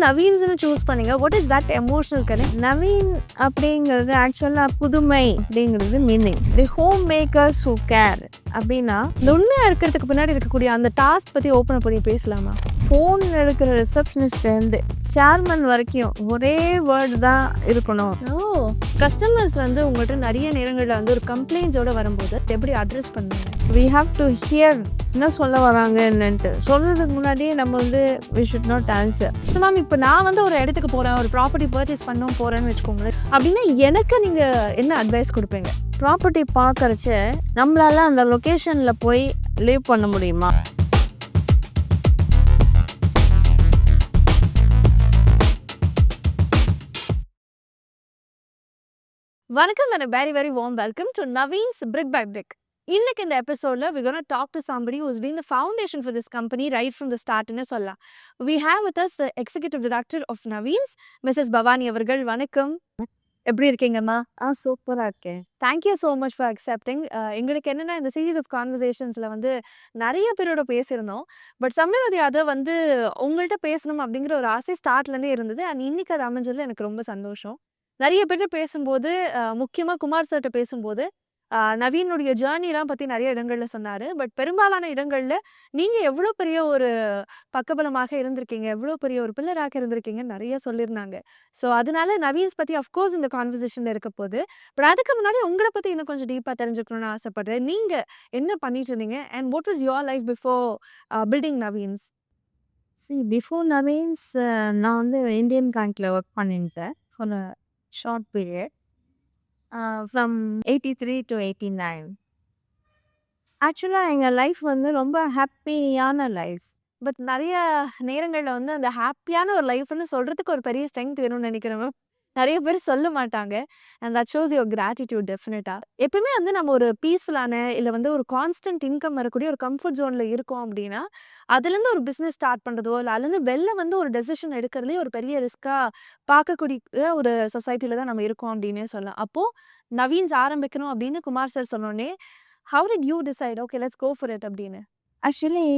நவீன்ஸ்னு choose பண்ணீங்க? What is that emotional connect? Naveen அப்படிங்கிறது ஆக்சுவலாக புதுமை அப்படிங்கிறது meaning. The home makers who care அப்படின்னா இந்த உண்மையா இருக்கிறதுக்கு பின்னாடி இருக்கக்கூடிய அந்த டாஸ்க் பத்தி ஓப்பன் பண்ணி பேசலாமா? ஃபோன் எடுக்கிற ரிசப்ஷனிஸ்ட்லேருந்து சேர்மன் வரைக்கும் ஒரே வேர்டு தான் இருக்கணும். ஓ, கஸ்டமர்ஸ் வந்து உங்கள்கிட்ட நிறைய நேரங்களில் வந்து ஒரு கம்ப்ளைண்ட்ஸோட வரும்போது எப்படி அட்ரஸ் பண்ணுவீங்க? வி ஹாவ் டு ஹியர் என்ன சொல்ல வராங்க என்னன்ட்டு சொல்கிறதுக்கு முன்னாடியே நம்ம வந்து we should not answer. So ma'am, இப்போ நான் வந்து ஒரு இடத்துக்கு போகிறேன், ஒரு ப்ராப்பர்ட்டி பர்ச்சேஸ் பண்ண போகிறேன்னு வச்சுக்கோங்களேன். அப்படின்னா எனக்கு நீங்கள் என்ன அட்வைஸ் கொடுப்பீங்க? ப்ராப்பர்ட்டி பார்க்கறச்ச நம்மளால அந்த லொக்கேஷனில் போய் லீவ் பண்ண முடியுமா? வணக்கம் and a very very warm welcome to Naveen's Brick by Brick. இன்னைக்கு இந்த எபிசோட்ல we're going to talk to somebody who's been the foundation for this company right from the start ன்னு சொல்லலாம். We have with us the executive director of Naveen's, Mrs. Bhavani அவர்கள். வணக்கம், எப்படி இருக்கீங்கம்மா? சூப்பராக இருக்கேன். Thank you so much for accepting. எங்களுக்கு என்னென்னா இந்த சீரீஸ் ஆஃப் கான்வர்சேஷன்ஸில் வந்து நிறைய பேரோட பேசியிருந்தோம். பட் சம்வேர் அதை வந்து உங்கள்கிட்ட பேசணும் அப்படிங்கிற ஒரு ஆசை ஸ்டார்ட்லேருந்தே இருந்தது. அண்ட் இன்னைக்கு அது அமைஞ்சதில் எனக்கு ரொம்ப சந்தோஷம். நிறைய பேர்கிட்ட பேசும்போது, முக்கியமாக குமார் சார்கிட்ட பேசும்போது நவீனுடைய ஜேர்னிலாம் பற்றி நிறைய இடங்களில் சொன்னார். பட் பெரும்பாலான இடங்களில் நீங்கள் எவ்வளோ பெரிய ஒரு பக்கபலமாக இருந்திருக்கீங்க, எவ்வளோ பெரிய ஒரு பில்லராக இருந்திருக்கீங்கன்னு நிறைய சொல்லியிருந்தாங்க. ஸோ அதனால நவீன்ஸ் பற்றி அஃப்கோர்ஸ் இந்த கான்வர்சேஷனில் இருக்க போது. பட் அதுக்கு முன்னாடி உங்களை பற்றி இன்னும் கொஞ்சம் டீப்பாக தெரிஞ்சுக்கணும்னு ஆசைப்படுறேன். நீங்கள் என்ன பண்ணிட்டு இருந்தீங்க and what was your life before building Navins? Before Navins நான் வந்து இந்தியன் பேங்க்கில் ஒர்க் பண்ணிட்டேன் for a short period from 83 to 89. ஆக்சுவலாக எங்கள் லைஃப் வந்து ரொம்ப ஹாப்பியான லைஃப். பட் நிறைய நேரங்களில் வந்து அந்த ஹாப்பியான ஒரு லைஃப்னு சொல்கிறதுக்கு ஒரு பெரிய ஸ்ட்ரென்த் வேணும்னு நினைக்கிறேன் மேம். நிறைய பேர் சொல்ல மாட்டாங்க. And that shows your gratitude டெஃபினட்டாக. எப்பவுமே வந்து நம்ம ஒரு பீஸ்ஃபுல்லான இல்லை வந்து ஒரு கான்ஸ்டன்ட் இன்கம் வரக்கூடிய ஒரு கம்ஃபர்ட் ஜோனில் இருக்கோம் அப்படின்னா, அதுலேருந்து ஒரு பிஸ்னஸ் ஸ்டார்ட் பண்ணுறதோ இல்லை அதுலேருந்து வெளில வந்து ஒரு டெசிஷன் எடுக்கிறதுலே ஒரு பெரிய ரிஸ்க்காக பார்க்கக்கூடிய ஒரு சொசைட்டியில் தான் நம்ம இருக்கோம் அப்படின்னே சொல்லலாம். அப்போது நவீன்ஸ் ஆரம்பிக்கணும் அப்படின்னு குமார் சார் சொன்னோடனே, how did you decide okay let's go for it அப்படின்னு? ஆக்சுவலி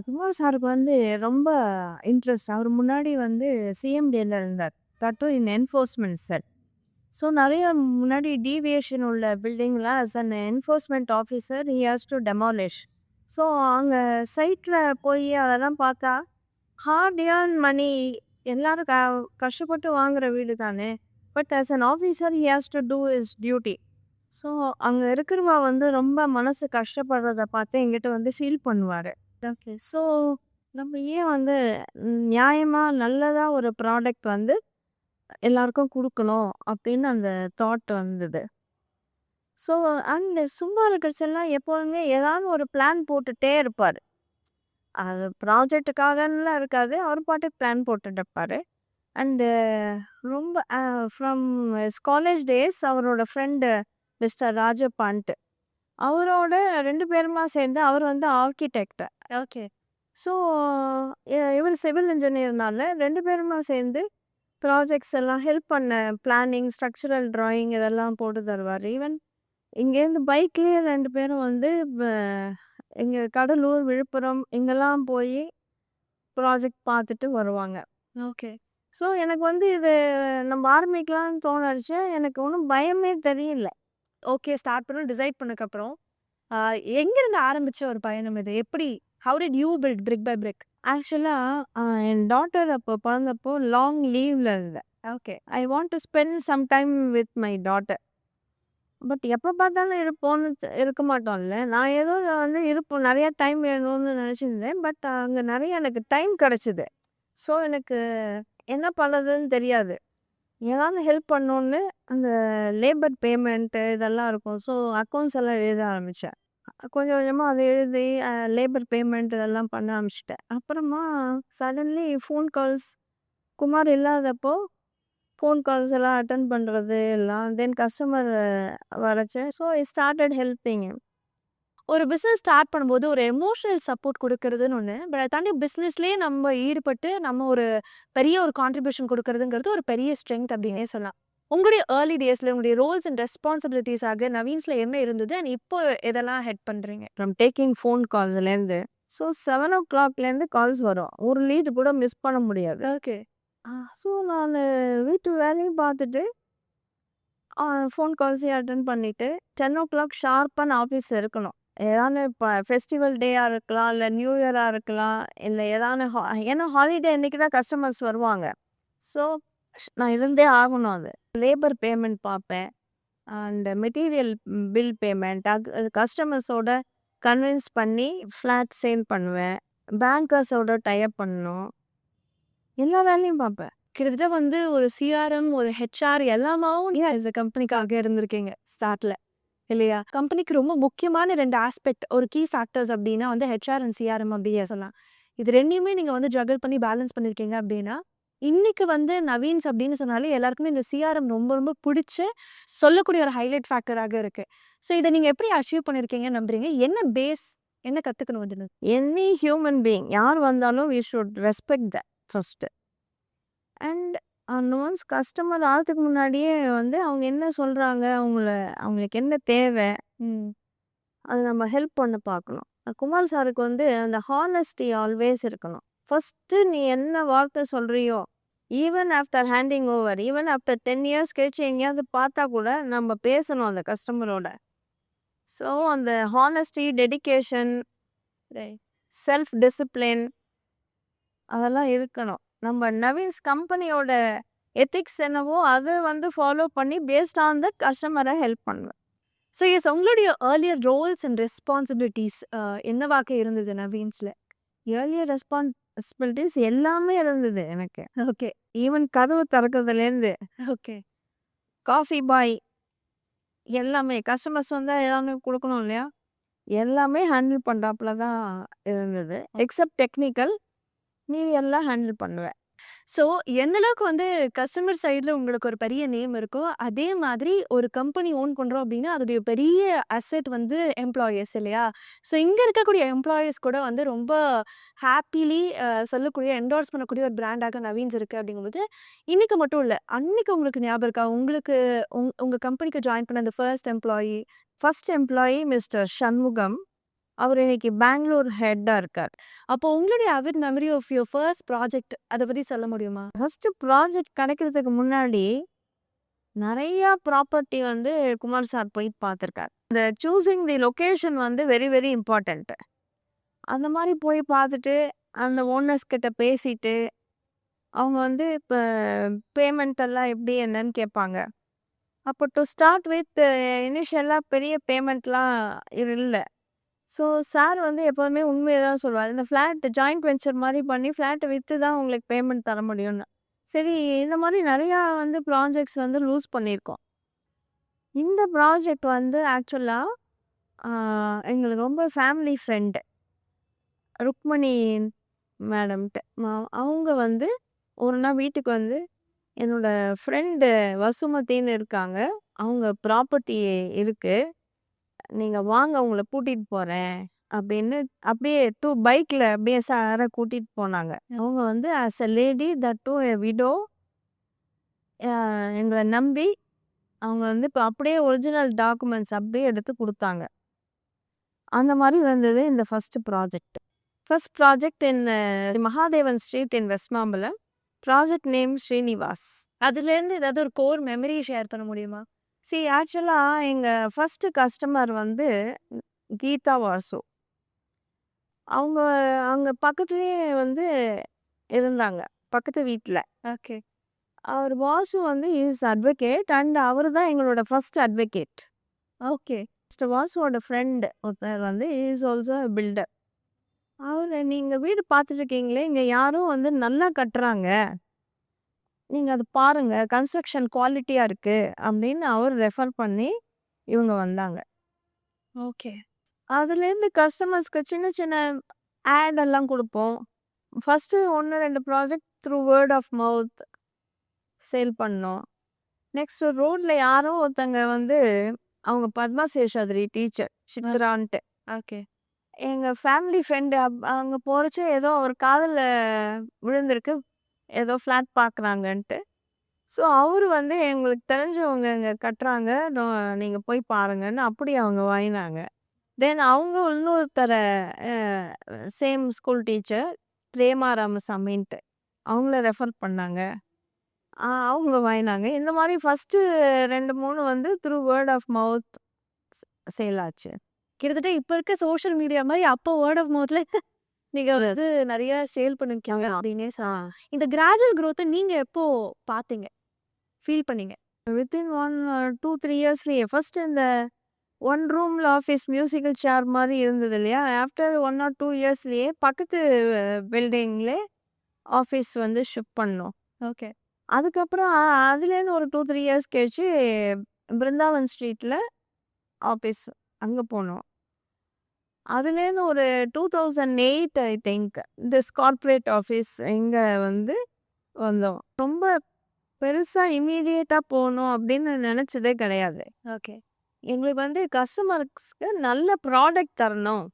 குமார் சாருக்கு வந்து ரொம்ப இன்ட்ரெஸ்ட். அவர் முன்னாடி வந்து சிஎம்டியில் இருந்தார், that in enforcement set. So நிறைய முன்னாடி டீவியேஷன் உள்ள பில்டிங்லாம் as an enforcement officer he has to demolish. So அங்கே சைட்டில் போய் அதெல்லாம் பார்த்தா ஹார்ட் ஏர்ன் மணி, எல்லாரும் கஷ்டப்பட்டு வாங்குற வீடு தானே. But as an officer he has to do is duty. So அங்கே இருக்கிறவா வந்து ரொம்ப மனசு கஷ்டப்படுறத பார்த்து எங்கிட்ட வந்து ஃபீல் பண்ணுவார். ஓகே, ஸோ நம்ம ஏன் வந்து நியாயமாக நல்லதாக ஒரு ப்ராடக்ட் வந்து எல்லாருக்கும் கொடுக்கணும் அப்படின்னு அந்த தாட் வந்தது. ஸோ அண்ட் சும்மா இருக்கிறச்செல்லாம் எப்போதுமே ஏதாவது ஒரு பிளான் போட்டுகிட்டே இருப்பார். அது ப்ராஜெக்டுக்காகலாம் இருக்காது, அவர் பாட்டுக்கு பிளான் போட்டுட்டு இருப்பார். அண்டு ரொம்ப ஃப்ரம் காலேஜ் டேஸ் அவரோட ஃப்ரெண்டு மிஸ்டர் ராஜப்பான்ட்டு, அவரோட 2 பேருமா சேர்ந்து அவர் வந்து ஆர்கிடெக்ட். ஓகே. ஸோ இவர் சிவில் இன்ஜினியர்னால 2 பேருமா சேர்ந்து ப்ராஜெக்ட்ஸ் எல்லாம் ஹெல்ப் பண்ண, பிளானிங், ஸ்ட்ரக்சரல் ட்ராயிங் இதெல்லாம் போட்டு தருவார். ஈவன் இங்கேருந்து பைக்லேயே 2 பேரும் வந்து இங்கே கடலூர், விழுப்புரம் இங்கெல்லாம் போய் ப்ராஜெக்ட் பார்த்துட்டு வருவாங்க. ஓகே. ஸோ எனக்கு வந்து இது நம்ம ஆரம்பிக்கலாம்னு தோணுச்சு. எனக்கு ஒன்றும் பயமே தெரியல. ஓகே, ஸ்டார்ட் பண்ணணும் டிசைட் பண்ணதுக்கப்புறம் எங்கேருந்து ஆரம்பித்த ஒரு பயணம் இது? எப்படி, how did you build brick by brick? ஆக்சுவலாக என் டாட்டர் அப்போ பிறந்தப்போ லாங் லீவில் இருந்தேன். Okay. I want to spend some time with my daughter. But எப்போ பார்த்தாலும் இருக்க மாட்டோம்ல. நான் ஏதோ வந்து இருப்போம், நிறையா டைம் வேணும்னு நினச்சிருந்தேன். பட் அங்கே நிறைய எனக்கு டைம் கிடச்சிது. ஸோ எனக்கு என்ன பண்ணுறதுன்னு தெரியாது. ஏதாவது ஹெல்ப் பண்ணோன்னு அந்த லேபர் பேமெண்ட்டு இதெல்லாம் இருக்கும். ஸோ அக்கௌண்ட்ஸ் எல்லாம் எழுத ஆரம்பித்தேன். கொஞ்சம் கொஞ்சமாக அதை எழுதி லேபர் பேமெண்ட் இதெல்லாம் பண்ண ஆரம்பிச்சிட்டேன். அப்புறமா சடன்லி ஃபோன் கால்ஸ், குமார் இல்லாதப்போ ஃபோன் கால்ஸ் எல்லாம் அட்டன் பண்ணுறது எல்லாம், தென் கஸ்டமர் வரச்சு. So I started helping. ஒரு பிஸ்னஸ் ஸ்டார்ட் பண்ணும்போது ஒரு எமோஷனல் சப்போர்ட் கொடுக்கறதுன்னு ஒன்று, பட் அதை தாண்டி பிஸ்னஸ்லேயே நம்ம ஈடுபட்டு நம்ம ஒரு பெரிய ஒரு கான்ட்ரிபியூஷன் கொடுக்கறதுங்கிறது ஒரு பெரிய ஸ்ட்ரென்த் அப்படின்னே சொல்லலாம். உங்களுடைய ஏர்லி டேஸில் உங்களுடைய ரோல்ஸ் அண்ட் ரெஸ்பான்சிபிலிட்டிஸாக நவீன்ஸில் என்ன இருந்தது அண்ட் இப்போ எதெல்லாம் ஹெட் பண்ணுறீங்க? ஃப்ரம் டேக்கிங் ஃபோன் கால்ஸ்லேருந்து, ஸோ 7 o'clockலேருந்து கால்ஸ் வரும். ஒரு லீடு கூட மிஸ் பண்ண முடியாது. ஓகே. ஸோ நான் வீட்டு வேலையும் பார்த்துட்டு ஃபோன் கால்ஸையும் அட்டெண்ட் பண்ணிட்டு 10:00 ஷார்ப்பா நான் ஆஃபீஸ்ல இருக்கணும். ஏதான இப்ப ஃபெஸ்டிவல் டேயா இருக்கலாம், இல்ல நியூ இயரா இருக்கலாம், இல்ல ஏதான ஏன்னா ஹாலிடே அன்னைக்கு தான் கஸ்டமர்ஸ் வருவாங்க. ஸோ நான் இருந்தே ஆகணும் அது. லேபர் பேமெண்ட் பார்ப்பேன். அண்ட் மெட்டீரியல் பில் பேமெண்ட் கஸ்டமர்ஸோட கன்வின்ஸ் பண்ணி ஃப்ளாட் சேல் பண்ணுவேன். பேங்கர்ஸோட டை அப் பண்ணணும். எல்லா வேலையும் பார்ப்பேன். கிட்டத்தட்ட வந்து ஒரு சிஆர்எம், ஒரு ஹெச்ஆர் எல்லாமாவும் நீங்க as a கம்பெனிக்காக இருந்திருக்கீங்க ஸ்டார்ட்ல. இல்லையா? கம்பெனிக்கு ரொம்ப முக்கியமான 2 ஆஸ்பெக்ட் ஒரு கீ ஃபேக்டர்ஸ் அப்டின்னா வந்து ஹெச்ஆர் அண்ட் சிஆர்எம் அப்டியே சொல்லலாம். இது 2யுமே நீங்க வந்து ஜக்கிள் பண்ணி பேலன்ஸ் பண்ணியிருக்கீங்க அப்டின்னா, இன்னைக்கு வந்து நவீன்ஸ் அப்டின்னு சொன்னாலே எல்லாருக்குமே இந்த சிஆர்எம் ரொம்ப ரொம்ப புடிச்சு சொல்லக்கூடிய ஒரு ஹைலைட் ஃபேக்டராக இருக்கு. ஸோ இத நீங்க எப்படி அச்சீவ் பண்ணியிருக்கீங்கன்னு நம்புறீங்க? என்ன பேஸ்? என்ன கத்துக்கணும் இதுல? எனி ஹியூமன் பீயிங் யார் வந்தாலும் we should respect that first. And once customer ஆகிறதுக்கு முன்னாடியே வந்து அவங்க என்ன சொல்றாங்க, அவங்களுக்கு என்ன தேவை, ம். அது நம்ம ஹெல்ப் பண்ண பார்க்கணும். குமார் சாருக்கு வந்து அந்த ஹானஸ்டி ஆல்வேஸ் இருக்கணும். ஃபர்ஸ்ட்டு நீ என்ன வார்த்தை சொல்றியோ, even after handing over, even after 10 years கழிச்சு எங்கேயாவது பார்த்தா கூட நம்ம பேசணும் அந்த கஸ்டமரோட. ஸோ அந்த honesty, dedication, right. Self discipline அதெல்லாம் இருக்கணும். நம்ம நவீன்ஸ் கம்பெனியோட எத்திக்ஸ் என்னவோ அதை வந்து ஃபாலோ பண்ணி பேஸ்ட் ஆன் தட் கஸ்டமரை ஹெல்ப் பண்ணுவேன். ஸோ எஸ் உங்களுடைய ஏர்லியர் ரோல்ஸ் அண்ட் ரெஸ்பான்சிபிலிட்டீஸ் என்னவாக இருந்தது நவீன்ஸ்ல? ஏர்லியர் ரெஸ்பான்சிபிலிட்டிஸ் எல்லாமே இருந்தது எனக்கு. ஓகே, ஈவன் கதவு திறக்கிறதுலேருந்து ஓகே. காஃபி பாய் எல்லாமே கஸ்டமர்ஸ் வந்தால் ஏதாவது கொடுக்கணும் இல்லையா, எல்லாமே ஹேண்டில் பண்ணுறாப்புல தான் இருந்தது. எக்ஸப்ட் டெக்னிக்கல் மீதி எல்லாம் ஹேண்டில் பண்ணுவேன். ஸோ எந்த அளவுக்கு வந்து கஸ்டமர் சைடில் உங்களுக்கு ஒரு பெரிய நேம் இருக்கோ, அதே மாதிரி ஒரு கம்பெனி ஓன் பண்ணுறோம் அப்படின்னா, அதோடைய பெரிய அசெட் வந்து எம்ப்ளாயீஸ் இல்லையா? ஸோ இங்கே இருக்கக்கூடிய எம்ப்ளாயீஸ் கூட வந்து ரொம்ப ஹாப்பிலி சொல்லக்கூடிய என்டோர்ஸ் பண்ணக்கூடிய ஒரு பிராண்டாக நவீன்ஸ் இருக்குது அப்படிங்கும்போது, இன்னைக்கு மட்டும் இல்லை, அன்னைக்கு உங்களுக்கு ஞாபகம் இருக்கா? உங்களுக்கு உங்கள் கம்பெனிக்கு ஜாயின் பண்ண அந்த first employee? First employee mister Shanmugam. அவர் இன்னைக்கு பெங்களூர் ஹெட்டாக இருக்கார். அப்போ உங்களுடைய avid memory of your first project அதை பற்றி சொல்ல முடியுமா? ஃபர்ஸ்ட்டு ப்ராஜெக்ட் கிடைக்கிறதுக்கு முன்னாடி நிறையா ப்ராப்பர்ட்டி வந்து குமார் சார் போய் பார்த்துருக்கார். இந்த சூஸிங் தி லொக்கேஷன் வந்து வெரி வெரி இம்பார்ட்டண்ட்டு. அந்த மாதிரி போய் பார்த்துட்டு அந்த ஓனர்ஸ் கிட்ட பேசிட்டு அவங்க வந்து இப்போ பேமெண்ட் எல்லாம் எப்படி என்னன்னு கேட்பாங்க. அப்போ டு ஸ்டார்ட் வித் இனிஷியலாக பெரிய பேமெண்ட்லாம் இல்லை. ஸோ சார் வந்து எப்போதுமே உண்மையை தான் சொல்லுவார். இந்த ஃப்ளாட் ஜாயிண்ட் வெஞ்சர் மாதிரி பண்ணி ஃப்ளாட்டை விற்று தான் உங்களுக்கு பேமெண்ட் தர முடியும்னு. சரி, இந்த மாதிரி நிறையா வந்து ப்ராஜெக்ட்ஸ் வந்து லூஸ் பண்ணியிருக்கோம். இந்த ப்ராஜெக்ட் வந்து ஆக்சுவலாக எங்களுக்கு ரொம்ப ஃபேமிலி ஃப்ரெண்டு ருக்மணி மேடம்கிட்ட அவங்க வந்து ஒரு நாள் வீட்டுக்கு வந்து என்னோட ஃப்ரெண்டு வசுமதின்னு இருக்காங்க, அவங்க ப்ராப்பர்ட்டி இருக்குது, நீங்கள் வாங்க உங்களை கூட்டிகிட்டு போகிறேன் அப்படின்னு அப்படியே பைக்கில் அப்படியே சாரை கூட்டிகிட்டு போனாங்க. அவங்க வந்து as a lady that to a widow எங்களை நம்பி அவங்க வந்து இப்போ அப்படியே ஒரிஜினல் டாக்குமெண்ட்ஸ் அப்படியே எடுத்து கொடுத்தாங்க. அந்த மாதிரி இருந்தது இந்த ஃபஸ்ட்டு ப்ராஜெக்ட். ஃபர்ஸ்ட் ப்ராஜெக்ட் இன் மகாதேவன் ஸ்ட்ரீட் இன் west Mambalam. Project name Srinivas. அதுலேருந்து ஏதாவது ஒரு கோர் மெமரி ஷேர் பண்ண முடியுமா? ஆக்சுவலாக எங்கள் ஃபஸ்ட்டு கஸ்டமர் வந்து கீதா வாசு. அவங்க அங்கே பக்கத்துலேயே வந்து இருந்தாங்க, பக்கத்து வீட்டில். ஓகே, அவர் வாசு வந்து இஸ் அட்வொகேட் அண்ட் அவர் தான் எங்களோட ஃபர்ஸ்ட் அட்வொகேட். ஓகே. மிஸ்டர் வாசுவோட ஃப்ரெண்டு ஒருத்தர் வந்து இஸ் ஆல்சோ பில்டர். அவர் நீங்கள் வீடு பார்த்துட்டு இருக்கீங்களே, இங்கே யாரும் வந்து நல்லா கட்டுறாங்க, நீங்கள் அது பாருங்கள், கன்ஸ்ட்ரக்ஷன் குவாலிட்டியாக இருக்குது அப்படின்னு அவர் ரெஃபர் பண்ணி இவங்க வந்தாங்க. ஓகே. அதுலேருந்து கஸ்டமர்ஸ்க்கு சின்ன சின்ன ஆட் எல்லாம் கொடுப்போம். First 1-2 project through word of mouth sale பண்ணோம். நெக்ஸ்ட் ரோட்டில் யாரோ ஒருத்தங்க வந்து அவங்க பத்மா சேஷாத்ரி டீச்சர் சித்ரான்ட்டு ஓகே. எங்கள் ஃபேமிலி ஃப்ரெண்டு அங்கே போகிறச்ச ஏதோ அவர் காதில் விழுந்திருக்கு, ஏதோ ஃப்ளாட் பார்க்குறாங்கன்ட்டு. ஸோ அவர் வந்து எங்களுக்கு தெரிஞ்சவங்க இங்கே கட்டுறாங்க, நீங்கள் போய் பாருங்கன்னு அப்படி அவங்க வாங்கினாங்க. தென் அவங்க இன்னொருத்தர சேம் ஸ்கூல் டீச்சர் பிரேமா ராமசாமின்ட்டு அவங்கள ரெஃபர் பண்ணாங்க. அவங்க வாங்கினாங்க. இந்த மாரி ஃபர்ஸ்ட்டு 2, 3 வந்து த்ரூ வேர்ட் ஆஃப் மவுத் ஸ் சேல் ஆச்சு. கிட்டத்தட்ட இப்ப இருக்க சோஷியல் மீடியா மாரி அப்போ வேர்ட் ஆஃப் மவுத்ல நீங்க வந்து நெறைய சேல் பண்ணிருக்கீங்க அப்டின்னே இந்த கிராஜுவல் குரோத்த நீங்க எப்போ பார்த்தீங்க? ஃபீல் பண்ணீங்க? வித்தின் 2, 3 இயர்ஸ்லயே ஃபர்ஸ்ட்டு இந்த 1 ரூம்ல ஆஃபீஸ் மியூசிக்கல் சேர் மாரி இருந்தது இல்லையா? ஆஃப்டர் 1 ஆர் 2 இயர்ஸ்லயே பக்கத்து பில்டிங்லே ஆஃபீஸ் வந்து ஷிஃப்ட் பண்ணோம். ஓகே. அதுக்கப்புறம் அதுலேருந்து ஒரு 2, 3 இயர்ஸ் கழிச்சு பிருந்தாவன் ஸ்ட்ரீட்ல ஆஃபீஸ் அங்க போனோம். அதுலேருந்து ஒரு 2008 I think this corporate office இங்க வந்து வந்தோம். ரொம்ப பெருசா இம்மீடியேட்டா போணும் அப்படின்னு நெனச்சதே கிடையாது. ஓகே. எங்களுக்கு வந்து கஸ்டமர்ஸ்க்கு நல்ல ப்ராடக்ட் தரணும்.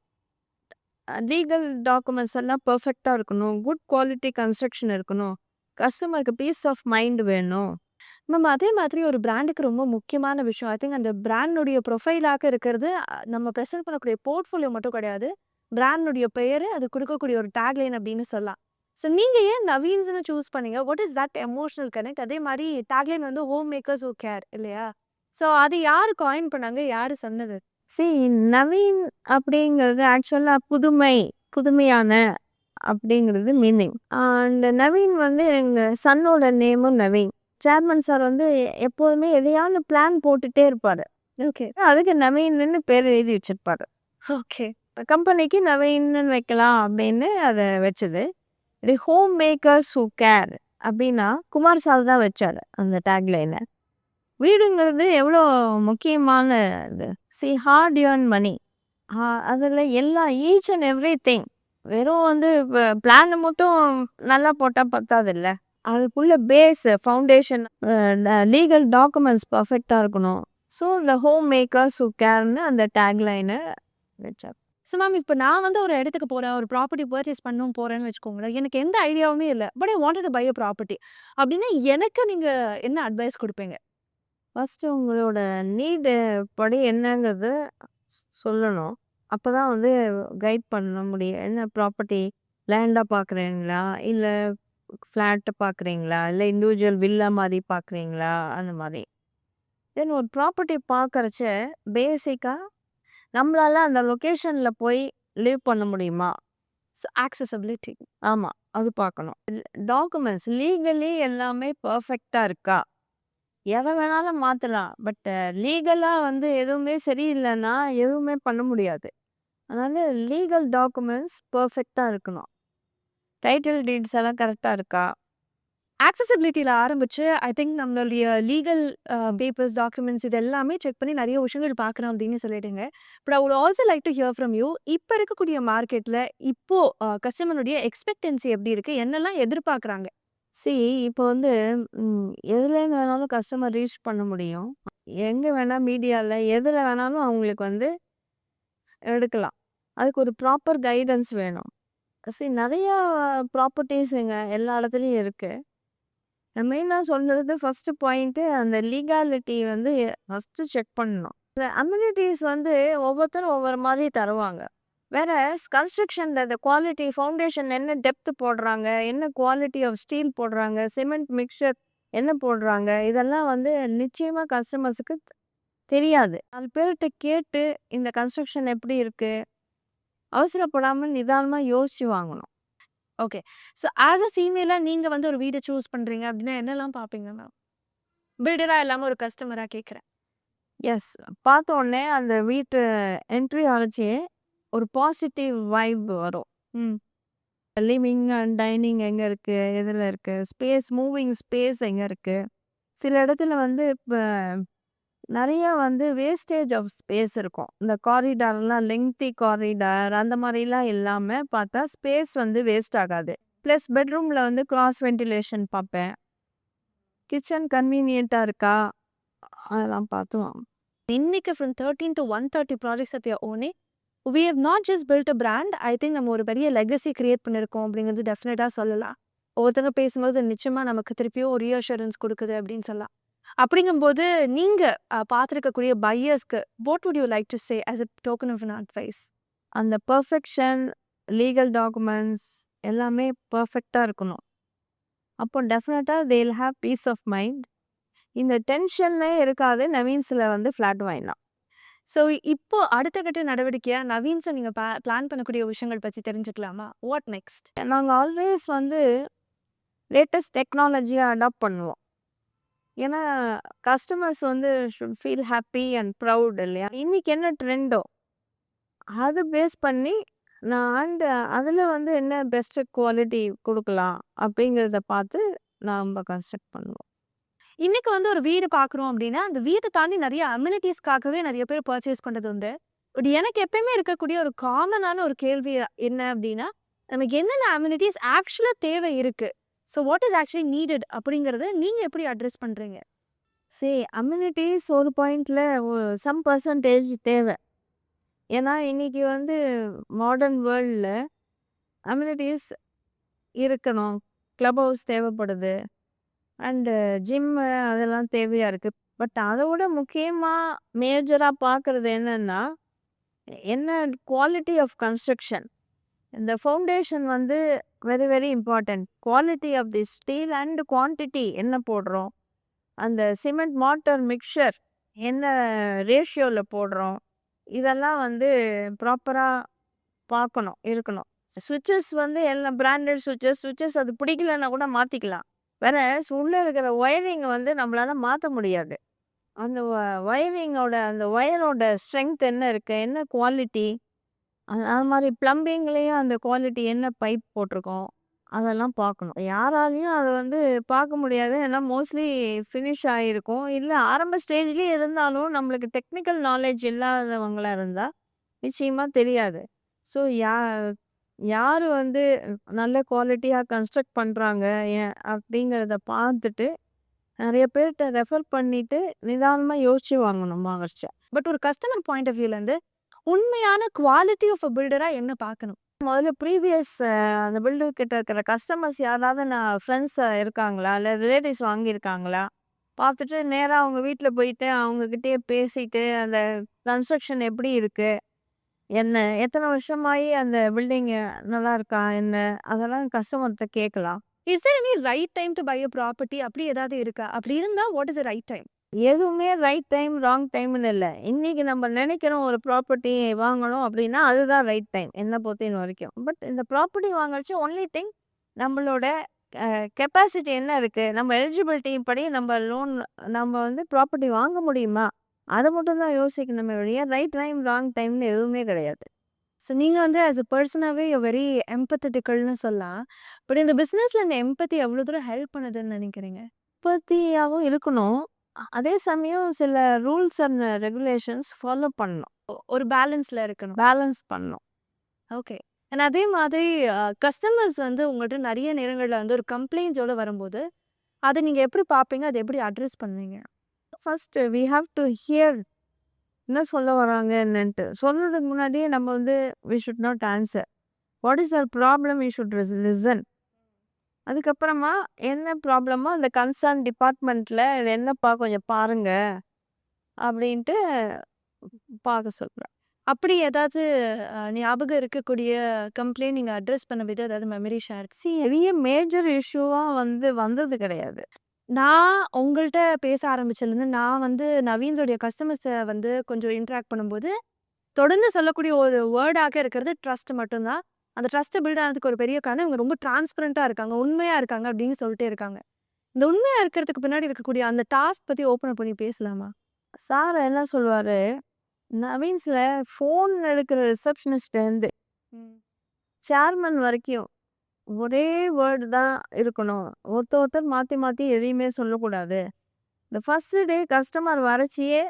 லீகல் டாக்குமெண்ட்ஸ் எல்லாம் பெர்ஃபெக்ட்டா இருக்கணும். குட் குவாலிட்டி கன்ஸ்ட்ரக்ஷன் இருக்கணும். கஸ்டமருக்கு பீஸ் ஆஃப் மைண்ட் வேணும். மேம் அதே மாதிரி ஒரு பிராண்டுக்கு ரொம்ப முக்கியமான விஷயம். ஐ திங்க் அந்த பிராண்டுடைய ப்ரொஃபைலாக இருக்கிறது நம்ம பிரசன்ட் பண்ணக்கூடிய போர்ட்ஃபோலியோ மட்டும் கிடையாது. பிராண்டுடைய பெயரு, அது குடுக்கக்கூடிய ஒரு டேக்லைன் அப்படின்னு சொல்லலாம். ஸோ நீங்க ஏன் நவீன்ஸ்ன்னு சூஸ் பண்ணீங்க? What is that emotional connect? அதே மாரி டேக்லைன் வந்து ஹோம் மேக்கர்ஸ் ஹூ கேர் இல்லையா? ஸோ அது யாரு காயின் பண்ணாங்க? யாரு சொன்னது? சி நவீன் அப்படிங்கிறது ஆக்சுவலா புதுமை, புதுமையான அப்படிங்கிறது மீனிங். அண்ட் நவீன் வந்து எங்க சன்னோட நேமும் நவீன். சேர்மன் சார் வந்து எப்போதுமே எதையாவது பிளான் போட்டுட்டே இருப்பாரு. ஓகே. அதுக்கு நவீன்னு பேர் எழுதி வச்சிருப்பாரு. ஓகே. கம்பெனிக்கு நவீன்னு வைக்கலாம் அப்படின்னு அதை வச்சது. இது ஹோம் மேக்கர்ஸ் ஹூ கேர் அப்படின்னா குமார் சார் தான் வச்சாரு அந்த டேக்லைனை. வீடுங்கிறது எவ்வளோ முக்கியமான இது. See hard earn money. அதில் எல்லா ஈச் அண்ட் எவ்ரி திங். வெறும் வந்து பிளானை மட்டும் நல்லா போட்டால் பத்தாதில்ல. அதுக்குள்ள பேஸ் ஃபவுண்டேஷன் லீகல் டாக்குமெண்ட்ஸ் பர்ஃபெக்டாக இருக்கணும். ஸோ இந்த ஹோம் மேக்கர்ஸ் ஹூ கேர்னு அந்த டேக்லைனை வச்சார். ஸோ மேம் இப்போ நான் வந்து ஒரு இடத்துக்கு போறேன். ஒரு ப்ராப்பர்ட்டி பர்ச்சேஸ் பண்ணணும் போறேன்னு வச்சுக்கோங்களேன். எனக்கு எந்த ஐடியாவுமே இல்ல. But I wanted to buy a property. அப்படின்னா எனக்கு நீங்க என்ன அட்வைஸ் குடுப்பீங்க? ஃபஸ்ட்டு உங்களோட நீடு படி என்னங்கிறது சொல்லணும். அப்போ தான் வந்து கைட் பண்ண முடியும். என்ன ப்ராப்பர்ட்டி லேண்டாக பார்க்குறீங்களா? இல்லை ஃப்ளாட்டு பார்க்குறீங்களா? இல்லை இண்டிவிஜுவல் வில்லா மாதிரி பார்க்குறீங்களா? அந்த மாதிரி. தென் ஒரு ப்ராப்பர்ட்டி பார்க்கறச்ச பேசிக்காக நம்மளால அந்த லொக்கேஷனில் போய் லிவ் பண்ண முடியுமா? So accessibility. ஆமாம், அது பார்க்கணும். டாக்குமெண்ட்ஸ் லீகலி எல்லாமே பர்ஃபெக்டாக இருக்கா? எதை வேணாலும் மாற்றலாம். பட் லீகலாக வந்து எதுவுமே சரியில்லைன்னா எதுவுமே பண்ண முடியாது. அதனால லீகல் டாக்குமெண்ட்ஸ் பர்ஃபெக்டாக இருக்கணும். டைட்டில் டீட்ஸ் எல்லாம் கரெக்டாக இருக்கா? ஆக்சஸபிலிட்டில ஆரம்பிச்சு, ஐ திங்க் நம்மளுடைய லீகல் பேப்பர்ஸ், டாக்குமெண்ட்ஸ் இது எல்லாமே செக் பண்ணி நெறைய விஷயங்கள் பார்க்குறோம் அப்படின்னு சொல்லிட்டீங்க. But I would also like to hear from you. இப்ப இருக்கக்கூடிய மார்க்கெட்ல இப்போ கஸ்டமருடைய எக்ஸ்பெக்டன்சி எப்படி இருக்கு? என்னலாம் எதிர்பார்க்குறாங்க? சி இப்போ வந்து எதுலேருந்து வேணாலும் கஸ்டமர் ரீச் பண்ண முடியும். எங்கே வேணால் மீடியாவில் எதில் வேணாலும் அவங்களுக்கு வந்து எடுக்கலாம். அதுக்கு ஒரு ப்ராப்பர் கைடன்ஸ் வேணும். சி நிறையா ப்ராப்பர்ட்டிஸுங்க எல்லா இடத்துலையும் இருக்குது. நான் மெயினாக சொல்கிறது ஃபஸ்ட்டு பாயிண்ட்டு அந்த லீகாலிட்டி வந்து ஃபஸ்ட்டு செக் பண்ணணும். இந்த அம்யூனிட்டிஸ் வந்து ஒவ்வொருத்தரும் ஒவ்வொரு மாதிரி தருவாங்க. வேற கன்ஸ்ட்ரக்ஷனில் இந்த குவாலிட்டி ஃபவுண்டேஷன் என்ன டெப்த் போடுறாங்க, என்ன குவாலிட்டி ஆஃப் ஸ்டீல் போடுறாங்க, சிமெண்ட் மிக்சர் என்ன போடுறாங்க, இதெல்லாம் வந்து நிச்சயமாக கஸ்டமர்ஸுக்கு தெரியாது. 4 பேர்கிட்ட கேட்டு இந்த கன்ஸ்ட்ரக்ஷன் எப்படி இருக்குது, அவசரப்படாமல் நிதானமாக யோசிச்சு வாங்கணும். ஓகே. ஸோ ஆஸ் அ ஃபீமேலா நீங்க வந்து ஒரு வீட சூஸ் பண்றீங்க அப்படின்னா என்னலாம் பார்ப்பீங்க மேம்? பில்டரா இல்லாம ஒரு கஸ்டமரா கேட்குறேன். எஸ், பார்த்த உடனே அந்த வீட்டு என்ட்ரி ஆச்சே ஒரு பாசிட்டிவ் வைப் வரும். ம். லிவிங் அண்ட் டைனிங் எங்கே இருக்குது, எதில் இருக்குது, ஸ்பேஸ் மூவிங் ஸ்பேஸ் எங்கே இருக்குது. சில இடத்துல வந்து இப்போ நிறையா வந்து வேஸ்டேஜ் ஆஃப் ஸ்பேஸ் இருக்கும். இந்த காரிடார்லாம் லெங்க்தி காரிடார் அந்த மாதிரிலாம் இல்லாமல் பார்த்தா ஸ்பேஸ் வந்து வேஸ்ட் ஆகாது. ப்ளஸ் பெட்ரூமில் வந்து கிராஸ் வென்டிலேஷன் பார்ப்பேன். கிச்சன் கன்வீனியண்ட்டாக இருக்கா, அதெல்லாம் பார்த்து வாங்கணும். இன்னைக்கு from 13 to 130 projects at your own we have not just build a brand. I think நம்ம ஒரு பெரிய லெகசி கிரியேட் பண்ணியிருக்கோம் அப்படிங்கிறது டெஃபினட்டாக சொல்லலாம். ஒருத்தங்க பேசும்போது நிச்சயமா நமக்கு திருப்பியும் ஒரு ரீஅஷூரன்ஸ் கொடுக்குது அப்படின்னு சொல்லலாம். அப்படிங்கும்போது நீங்க பார்த்துருக்கக்கூடிய பையர்ஸ்க்கு what would you like to say as a token of an advice? அந்த பர்ஃபெக்ஷன், லீகல் டாக்குமெண்ட்ஸ் எல்லாமே பர்ஃபெக்டாக இருக்கணும். அப்போ definitely they will have peace of mind. இந்த டென்ஷனே இருக்காது. நவீன்ஸ்ல வந்து ஃப்ளாட் வாங்கிடலாம். ஸோ இப்போ அடுத்த கட்ட நடவடிக்கையா நவீன்ஸ நீங்க பிளான் பண்ணக்கூடிய விஷயங்கள் பத்தி தெரிஞ்சுக்கலாமா? What next? நாங்க ஆல்வேஸ் வந்து லேட்டஸ்ட் டெக்னாலஜிய அடாப்ட் பண்ணுவோம். ஏன்னா கஸ்டமர்ஸ் வந்து should feel happy and proud இல்லையா? இன்னைக்கு என்ன ட்ரெண்டோ அது பேஸ் பண்ணி அண்ட் அதில் வந்து என்ன பெஸ்ட் குவாலிட்டி கொடுக்கலாம் அப்படிங்கிறத பார்த்து நம்ம கன்ஸ்ட்ரக்ட் பண்ணுவோம். இன்னைக்கு வந்து ஒரு வீடு பார்க்குறோம் அப்படின்னா, அந்த வீட்ட தாண்டி நெறைய அம்யூனிட்டீஸ்க்காகவே நெறைய பேர் பர்ச்சேஸ் பண்றது உண்டு. பட் எனக்கு எப்பயுமே இருக்கக்கூடிய ஒரு காமனான ஒரு கேள்வி என்ன அப்படின்னா, நமக்கு என்னென்ன அம்யூனிட்டீஸ் ஆக்சுவலா தேவை இருக்கு? So what is actually needed அப்படிங்கிறத நீங்க எப்படி அட்ரஸ் பண்றீங்க? அம்யூனிட்டிஸ் ஒரு பாயிண்ட்ல சம் பர்சன்டேஜ் தேவை. ஏன்னா இன்னைக்கு வந்து மாடர்ன் வேர்ல்டில் அம்யூனிட்டிஸ் இருக்கணும். கிளப் ஹவுஸ் தேவைப்படுது. அண்டு ஜிம்மு அதெல்லாம் தேவையாக இருக்குது. பட் அதை விட முக்கியமாக மேஜராக பார்க்குறது என்னென்னா என்ன குவாலிட்டி ஆஃப் கன்ஸ்ட்ரக்ஷன். இந்த ஃபவுண்டேஷன் வந்து very very important. Quality of the steel and quantity என்ன போடுறோம், அந்த சிமெண்ட் மார்ட்டர் மிக்சர் என்ன ரேஷியோவில் போடுறோம், இதெல்லாம் வந்து ப்ராப்பராக பார்க்கணும் இருக்கணும். சுவிட்சஸ் வந்து எல்லாம் பிராண்டட் சுவிட்சஸ் அது பிடிக்கலன்னா கூட மாற்றிக்கலாம். வேற உள்ளே இருக்கிற ஒயரிங்கை வந்து நம்மளால மாற்ற முடியாது. அந்த ஒயரிங்கோட அந்த ஒயரோட ஸ்ட்ரென்த் என்ன இருக்குது, என்ன குவாலிட்டி, அது மாதிரி ப்ளம்பிங்லேயும் அந்த குவாலிட்டி என்ன பைப் போட்டிருக்கோம் அதெல்லாம் பார்க்கணும். யாராலையும் அதை வந்து பார்க்க முடியாது. ஏன்னா மோஸ்ட்லி ஃபினிஷ் ஆகிருக்கும். இல்லை ஆரம்ப ஸ்டேஜ்லேயே இருந்தாலும் நம்மளுக்கு டெக்னிக்கல் நாலேஜ் இல்லாதவங்களா இருந்தால் நிச்சயமாக தெரியாது. ஸோ யார் வந்து நல்ல குவாலிட்டியாக கன்ஸ்ட்ரக்ட் பண்ணுறாங்க அப்படிங்கிறத பார்த்துட்டு நிறைய பேர்கிட்ட ரெஃபர் பண்ணிட்டு நிதானமாக யோசிச்சு வாங்கணும் வாங்கச்ச. பட் ஒரு கஸ்டமர் பாயிண்ட் ஆஃப் வியூலேருந்து உண்மையான குவாலிட்டி ஆஃப் அ பில்டரா என்ன பார்க்கணும்? முதல்ல ப்ரீவியஸ் அந்த பில்டர் கிட்ட இருக்கிற கஸ்டமர்ஸ் யாராவது நான் ஃப்ரெண்ட்ஸ் இருக்காங்களா, இல்லை ரிலேட்டிவ்ஸ் வாங்கியிருக்காங்களா பார்த்துட்டு நேராக அவங்க வீட்டில் போயிட்டு அவங்கக்கிட்டே பேசிட்டு அந்த கன்ஸ்ட்ரக்ஷன் எப்படி இருக்குது, என்ன எத்தனை வருஷமாயி அந்த பில்டிங் நல்லா இருக்கா என்ன, அதெல்லாம் கஸ்டமர்கிட்ட கேட்கலாம். Is there any right time to buy a property அப்படி ஏதாவது இருக்கா? அப்படி இருந்தா what is the right time? எதுவுமே ரைட் டைம் ராங் டைம்னு இல்லை. இன்னைக்கு நம்ம நினைக்கிறோம் ஒரு ப்ராப்பர்ட்டி வாங்கணும் அப்படின்னா அதுதான் ரைட் டைம் என்னை பொறுத்த வரைக்கும். பட் இந்த ப்ராப்பர்ட்டி வாங்குறச்சு ஒன்லி திங் நம்மளோட கெப்பாசிட்டி என்ன இருக்குது, நம்ம எலிஜிபிலிட்டி படி நம்ம லோன் நம்ம வந்து ப்ராப்பர்ட்டி வாங்க முடியுமா, அதை மட்டும் தான் யோசிக்கணுமே ஒழிய ரைட் டைம் ராங் டைம்னு எதுவுமே கிடையாது. ஸோ நீங்க வந்து ஆஸ் அ பர்சனாவே வெரி எம்பத்தட்டிக்கல்னு சொல்லலாம். பட் இந்த பிசினஸ்ல இந்த எம்பத்தி எவ்வளோ தூரம் ஹெல்ப் பண்ணுதுன்னு நினைக்கிறீங்க? உற்பத்தியாகவும் இருக்கணும். அதே சமயம் சில ரூல்ஸ் அண்ட் ரெகுலேஷன்ஸ் ஃபாலோ பண்ணணும். ஒரு பேலன்ஸ்ல இருக்கணும். பேலன்ஸ் பண்ணணும். ஓகே. அண்ட் அதே மாதிரி கஸ்டமர்ஸ் வந்து உங்கள்கிட்ட நிறைய நேரங்கள்ல வந்து ஒரு கம்ப்ளைண்ட்ஸோட வரும்போது, அதை நீங்க எப்படி பார்ப்பீங்க? அதை எப்படி அட்ரஸ் பண்ணுவீங்க? First we have to hear என்ன சொல்ல வராங்க என்னன்ட்டு. சொல்றதுக்கு முன்னாடியே நம்ம வந்து we should not answer. What is our problem we should listen. அதுக்கப்புறமா என்ன ப்ராப்ளமோ அந்த கன்சர்ன் டிபார்ட்மெண்ட்டில் இது என்னப்பா கொஞ்சம் பாருங்க அப்படின்ட்டு பார்க்க சொல்கிறேன். அப்படி ஏதாவது ஞாபகம் இருக்கக்கூடிய கம்ப்ளைண்ட் நீங்க அட்ரஸ் பண்ண விதம் ஏதாவது மெமரி ஷேர்? பெரிய மேஜர் இஷ்யூவாக வந்து வந்தது கிடையாது. நான் உங்கள்ட்ட பேச ஆரம்பிச்சதுலேருந்து நான் வந்து நவீன்ஸோடைய கஸ்டமர்ஸை வந்து கொஞ்சம் இன்ட்ராக்ட் பண்ணும்போது தொடர்ந்து சொல்லக்கூடிய ஒரு வேர்டாக இருக்கிறது ட்ரஸ்ட் மட்டும்தான். அந்த ட்ரஸ்ட்டை பில்ட் ஆனதுக்கு ஒரு பெரிய காரணம் இவங்க ரொம்ப டிரான்ஸ்பரண்ட்டாக இருக்காங்க, உண்மையாக இருக்காங்க அப்படின்னு சொல்லிட்டே இருக்காங்க. இந்த உண்மையாக இருக்கிறதுக்கு பின்னாடி இருக்கக்கூடிய அந்த டாஸ்க் பற்றி ஓப்பன் பண்ணி பேசலாமா? சார் என்ன சொல்லுவார், நவீன்ஸில் ஃபோன் எடுக்கிற ரிசப்ஷனிஸ்ட்லேருந்து சேர்மன் வரைக்கும் ஒரே வேர்டு தான் இருக்கணும். ஒருத்தர் மாற்றி மாற்றி எதையுமே சொல்லக்கூடாது. இந்த ஃபஸ்ட்டு டே கஸ்டமர் வரைச்சியே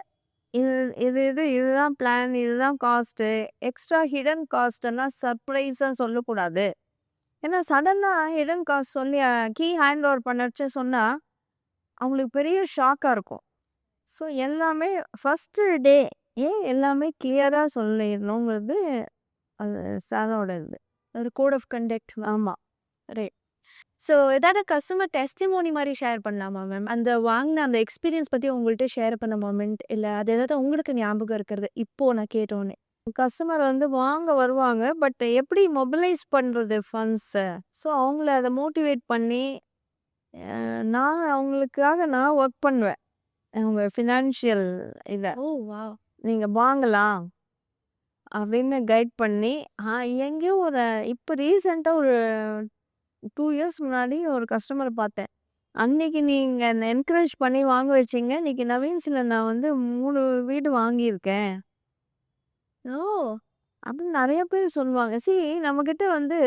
இது இது இது இதுதான் பிளான், இதுதான் காஸ்ட்டு, எக்ஸ்ட்ரா ஹிடன் காஸ்ட்டெல்லாம் சர்ப்ரைஸாக சொல்லக்கூடாது. ஏன்னா சடனாக ஹிடன் காஸ்ட் சொல்லி கீ ஹேண்ட் ஓவர் பண்ணச்சு சொன்னால் அவங்களுக்கு பெரிய ஷாக்காக இருக்கும். ஸோ எல்லாமே ஃபஸ்ட்டு டே எல்லாமே கிளியராக சொல்லிடணுங்கிறது அது சாரோட இது. ஒரு கோட் ஆஃப் கண்டக்ட். ஆமாம். ரைட். ஸோ ஏதாவது கஸ்டமர் டெஸ்டிமோனி மாதிரி ஷேர் பண்ணலாமா மேம்? அந்த வாங்கின அந்த எக்ஸ்பீரியன்ஸ் பற்றி உங்கள்கிட்ட ஷேர் பண்ண மொமெண்ட் இல்லை அது ஏதாவது உங்களுக்கு ஞாபகம் இருக்கிறது இப்போ நான் கேட்டோன்னே? கஸ்டமர் வந்து வாங்க வருவாங்க. பட் எப்படி மொபிலைஸ் பண்ணுறது ஃபண்ட்ஸை, ஸோ அவங்கள அதை மோட்டிவேட் பண்ணி நான் அவங்களுக்காக நான் ஒர்க் பண்ணுவேன். அவங்க ஃபினான்ஷியல் இத. ஓ! வாவ்! நீங்க வாங்கலாம் அப்படின்னு கைட் பண்ணி, எங்கேயோ இப்ப ரீசென்ட்டா ஒரு 2 இயர்ஸ் முன்னாடி ஒரு கஸ்டமர பார்த்தேன். அன்னைக்கு நீங்க என்ன என்கரேஜ் பண்ணி வாங்க வச்சீங்க. இன்னைக்கு நவீன்ஸ்ல நான் வந்து 3 வீடு வாங்கியிருக்கேன். ஓ! அப்படின்னு நெறைய பேர் சொல்லுவாங்க. நம்மகிட்ட வந்து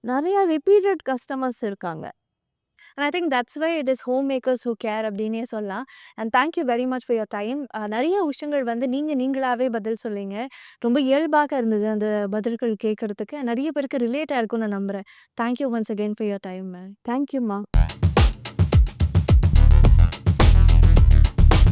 நெறைய ரிப்பீட்டட் கஸ்டமர்ஸ் இருக்காங்க. And I think that's why it is home makers who care அப்படின்னே சொல்லலாம். And thank you very much for your time. நெறைய விஷயங்கள் வந்து நீங்களாவே பதில் சொன்னீங்க. ரொம்ப இயல்பாக இருந்தது அந்த பதில்கள் கேட்கறதுக்கு. நெறைய பேருக்கு ரிலேட் ஆயிருக்கும்னு நான் நம்புறேன். Thank you once again for your time ma'am. Thank you மா.